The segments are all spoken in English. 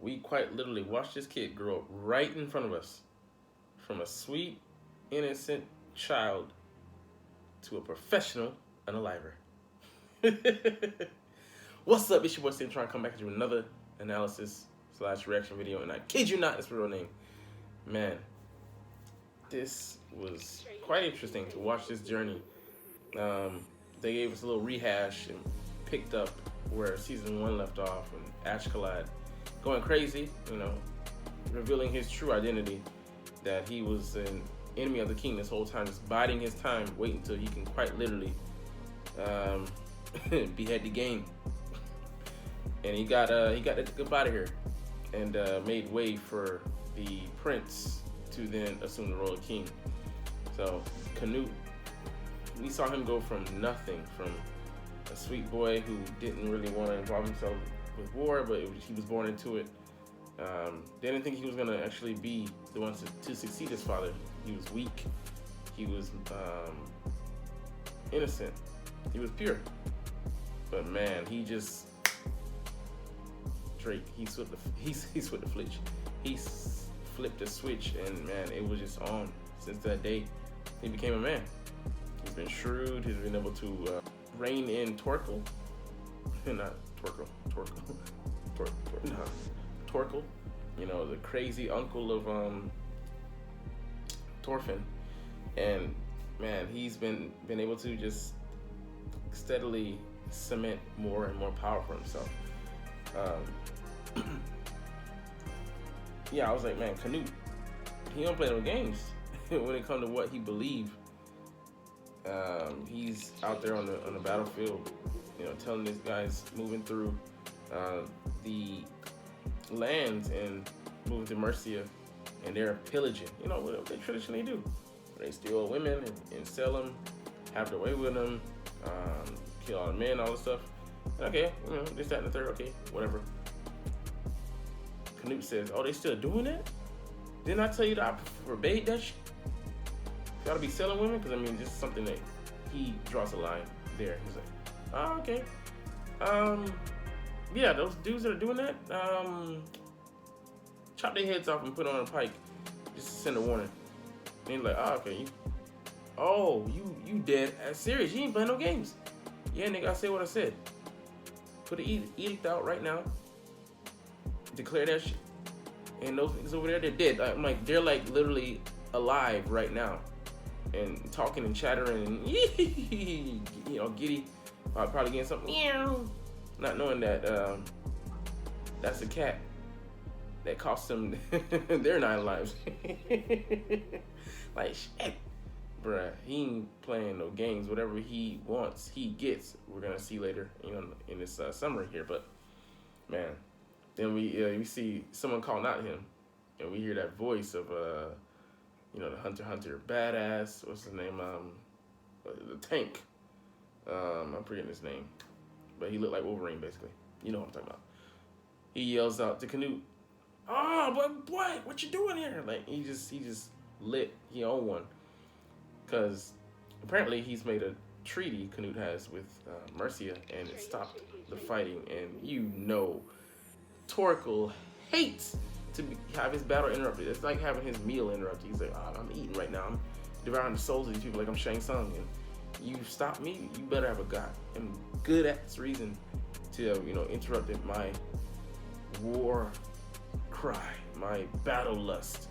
We quite literally watched this kid grow up right in front of us, from a sweet, innocent child to a professional unaliver. What's up? It's your boy Cintron. Come back to another analysis / reaction video, and I kid you not, it's my real name. Man, this was quite interesting to watch this journey. They gave us a little rehash and picked up where season 1 left off, and Ashkalad going crazy, revealing his true identity, that he was an enemy of the king this whole time, just biding his time, waiting until he can quite literally behead the game. And he got to get out of here, and made way for the prince to then assume the role of king. So Canute, we saw him go from nothing, from a sweet boy who didn't really want to involve himself with war, but he was born into it. They didn't think he was going to actually be the one to succeed his father. He was weak. He was innocent. He was pure. But man, he just Drake. He flipped the switch. He flipped the switch, and man, it was just on. Since that day, he became a man. He's been shrewd. He's been able to rein in Torkel, not Torkel, Torkel. The crazy uncle of Thorfinn, and man, he's been able to just steadily cement more and more power for himself. Yeah, I was like, man, Canute, he don't play no games when it comes to what he believed. He's out there on the battlefield, telling these guys moving through the lands and moving to Mercia, and they're pillaging. What they traditionally do. They steal women and sell them, have their way with them, kill all the men, all this stuff. Okay, this, that, and the third. Okay, whatever. Canute says, "Oh, they still doing that? Didn't I tell you that I forbade that shit? Gotta be selling women?" Because this is something that he draws a line there. He's like, "Oh, okay. Yeah, those dudes that are doing that, chop their heads off and put on a pike, just to send a warning." And he's like, "Oh, okay. You dead? Serious? You ain't playing no games? Yeah, nigga, I said what I said. Put an edict out right now. Declare that shit. And those niggas over there, they're dead. I'm like, they're like literally alive right now, and talking and chattering and giddy, probably getting something, not knowing that that's a cat that cost them their 9 lives." Like, shit, bruh, he ain't playing no games. Whatever he wants, he gets. We're gonna see later, in this summary here. But man, then we see someone calling out him, and we hear that voice of the Hunter badass. What's his name? The tank. I'm forgetting his name, but he looked like Wolverine basically. You know what I'm talking about. He yells out to Canute, "Oh, but what? What you doing here?" Like he just lit. He owned one, because apparently he's made a treaty, Canute has, with Mercia, and it stopped the fighting. And Torkel hates to have his battle interrupted. It's like having his meal interrupted. He's like, "Oh, I'm eating right now. I'm devouring the souls of these people like I'm Shang Tsung. And you stop me, you better have a good ass reason to interrupt my war cry, my battle lust."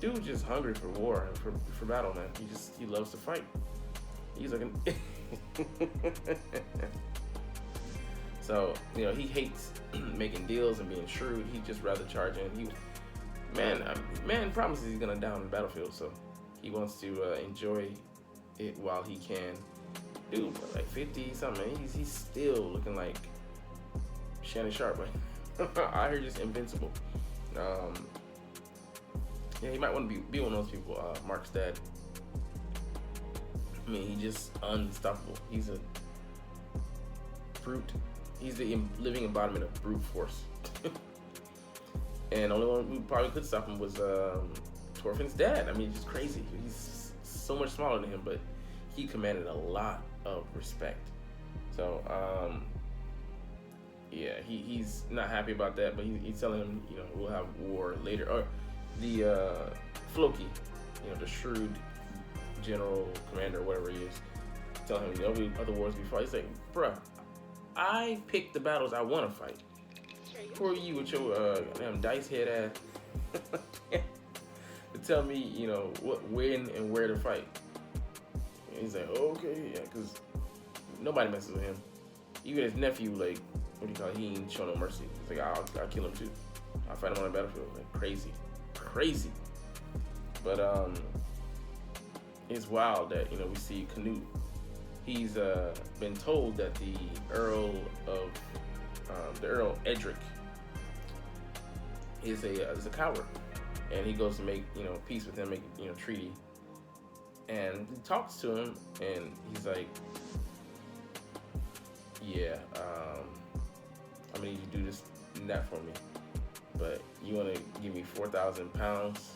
Dude just hungry for war and for battle, man. He loves to fight. He's like so, he hates making deals and being shrewd. He'd just rather charge in. Man promises he's gonna down on the battlefield, so he wants to enjoy it while he can. Dude, like 50 something, he's still looking like Shannon Sharp. I hear just invincible. Yeah, he might want to be one of those people. Mark's dad. He's just unstoppable. He's a brute. He's the living embodiment of brute force. And the only one who probably could stop him was Thorfinn's dad. Just crazy. He's so much smaller than him, but he commanded a lot of respect. So yeah, he's not happy about that, but he's telling him, we'll have war later. Or the Floki, the shrewd general commander, whatever he is, telling him there'll be other wars before. He's like, bruh, I picked the battles I want to fight. Who are you with your damn dice head ass to tell me, what, when, and where to fight? And he's like, okay, yeah, because nobody messes with him. Even his nephew, like, what do you call it? He ain't show no mercy. He's like, I'll kill him too. I'll fight him on the battlefield. Like, crazy. But it's wild that we see Canute. He's been told that the Earl Edric is a coward, and he goes to make peace with him, make treaty, and he talks to him, and he's like, yeah, I'm gonna need you to do this and that for me, but you want to give me 4,000 pounds,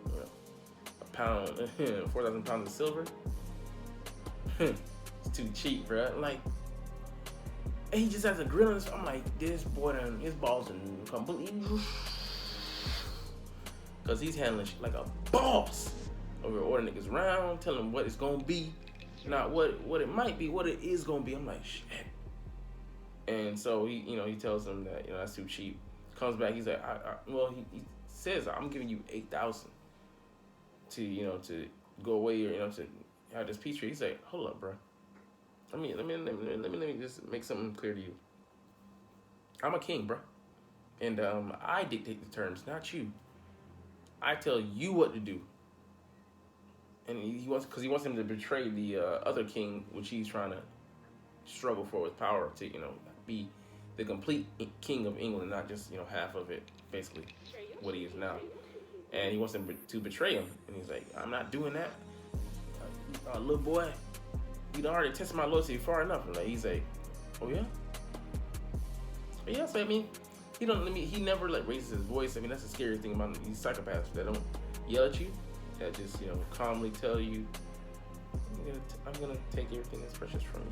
a pound, 4,000 pounds of silver? It's too cheap, bro. Like, and he just has a grin on his face. I'm like, this boy done, his balls are completely, because he's handling shit like a boss. Over ordering niggas around, telling them what it's gonna be, not what it might be, what it is gonna be. I'm like, shit. And so he tells them that that's too cheap. Comes back, he's like, he says, I'm giving you 8,000 to go away, or to have this peace treaty. He's like, hold up, bro. Let me just make something clear to you. I'm a king, bro, and I dictate the terms, not you. I tell you what to do. And he wants him to betray the other king, which he's trying to struggle for with power to be the complete king of England, not just half of it, basically what he is now. And he wants him to betray him, and he's like, I'm not doing that, little boy. You already tested my loyalty far enough. And he's like, oh yeah, yeah. So I mean, he never like raises his voice. I mean, that's the scary thing about these psychopaths. They don't yell at you. That just calmly tell you, I'm gonna take everything that's precious from you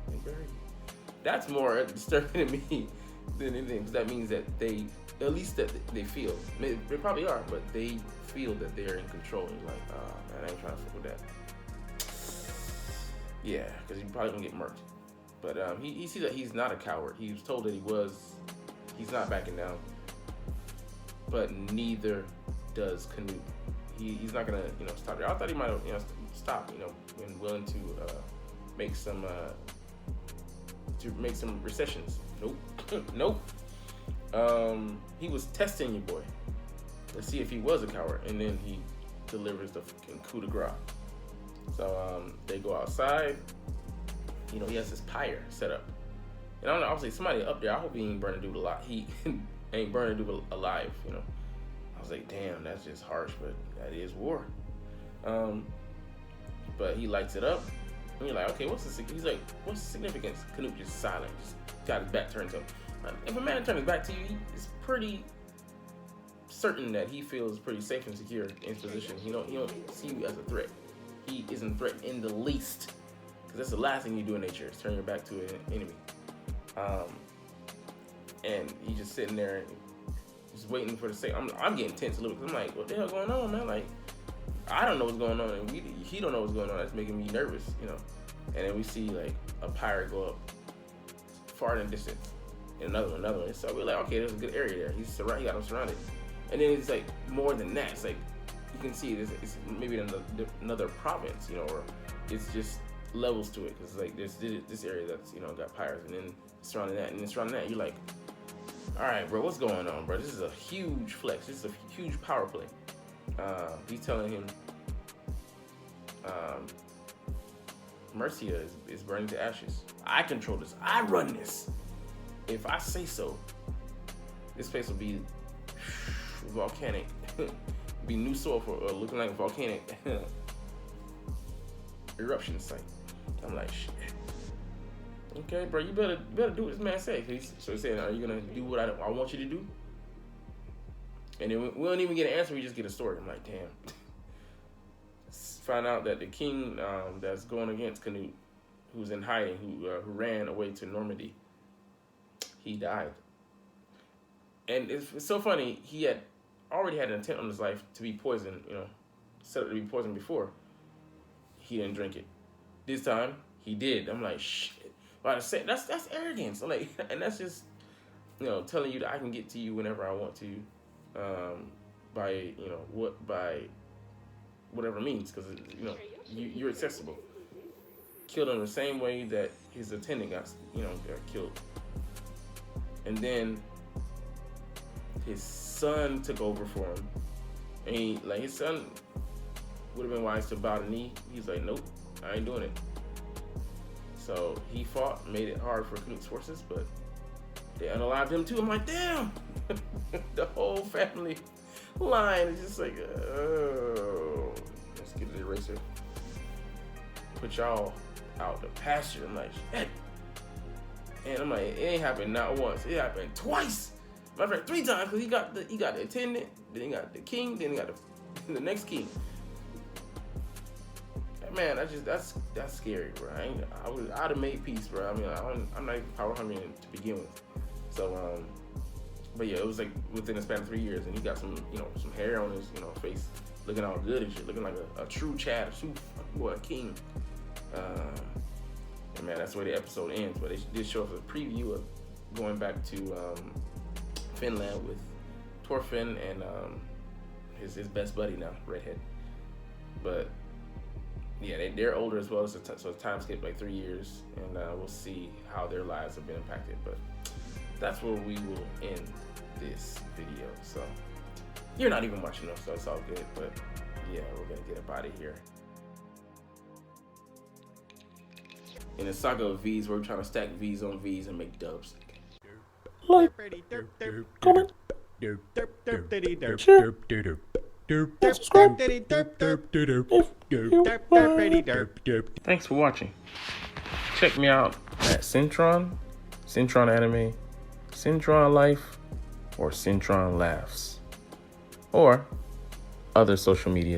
and bury you. That's more disturbing to me than anything, because that means that they, at least that they feel, they probably are, but they feel that they're in control. And you're like, oh man, I ain't trying to fuck with that. Yeah, because you probably gonna get murked. But he sees that he's not a coward. He was told that he was. He's not backing down. But neither does Canute. He's not gonna stop there. I thought he might have stopped when willing to make some recessions. Nope. He was testing your boy to see if he was a coward, and then he delivers the fucking coup de grace. So they go outside. He has this pyre set up, and I don't know. Obviously, somebody up there. I hope he ain't burning dude alive. He ain't burning dude alive. I was like, damn, that's just harsh, but that is war. But he lights it up, and you're like, okay, what's the significance? Canute just silent, just got his back turned to him. If a man turns his back to you, it's pretty certain that he feels pretty safe and secure in his position. He don't see you as a threat. He isn't threatened in the least, because that's the last thing you do in nature is turn your back to an enemy. And he's just sitting there, just waiting for the say. I'm getting tense a little, because I'm like, what the hell going on, man? Like, I don't know what's going on, and he don't know what's going on. That's making me nervous, And then we see like a pirate go up far in the distance, and another one. So we're like, okay, there's a good area there. He got him surrounded, and then it's like more than that. It's like you can see it's maybe another province, or it's just levels to it, because like there's this area that's got pirates, and then surrounding that, and then surrounding that. You're like, all right, bro, what's going on, bro? This is a huge flex. This is a huge power play. He's telling him Mercia is burning to ashes. I control this. I run this. If I say so, this place will be volcanic. Be new soil for looking like a volcanic eruption site. I'm like, shit. Okay, bro, you better do what this man say. So he's saying, are you gonna do what I want you to do? And then we don't even get an answer. We just get a story. I'm like, damn. Find out that the king that's going against Canute, who's in hiding, who ran away to Normandy, he died. And it's so funny. He had already had an intent on his life to be poisoned. Set up to be poisoned before. He didn't drink it. This time he did. I'm like, shit. But I say that's arrogance. I'm like, and that's just telling you that I can get to you whenever I want to, by whatever means, because you're accessible. Killed him the same way that his attendant got killed, and then his son took over for him, and his son would have been wise to bow the knee. He's like, nope, I ain't doing it. So he fought, made it hard for Canute's forces, but they unalived him too. I'm like, damn, the whole family line is just like, oh, let's get the eraser. Put y'all out the pasture. I'm like, shit. And I'm like, it ain't happened not once. It happened twice. Matter of fact, 3 times, because he got the attendant, then he got the king, then he got the next king. Man, that's scary, bro. I'd have made peace, bro. I mean, I'm not even power hungry to begin with. So, but yeah, it was like within the span of 3 years, and he got some hair on his face, looking all good and shit, looking like a true Chad, a true king. And man, that's the way the episode ends. But they did show us a preview of going back to Finland with Thorfinn and his best buddy now, redhead. But yeah, they're older as well, so time skipped like 3 years, and we'll see how their lives have been impacted. But that's where we will end this video. So you're not even watching them, so it's all good. But yeah, we're gonna get up out of here. In the saga of V's, we're trying to stack V's on V's and make dubs. Like, comment, share, subscribe if you want. Thanks for watching. Check me out at Cintron Anime, Cintron Life, or Cintron Laughs, or other social media.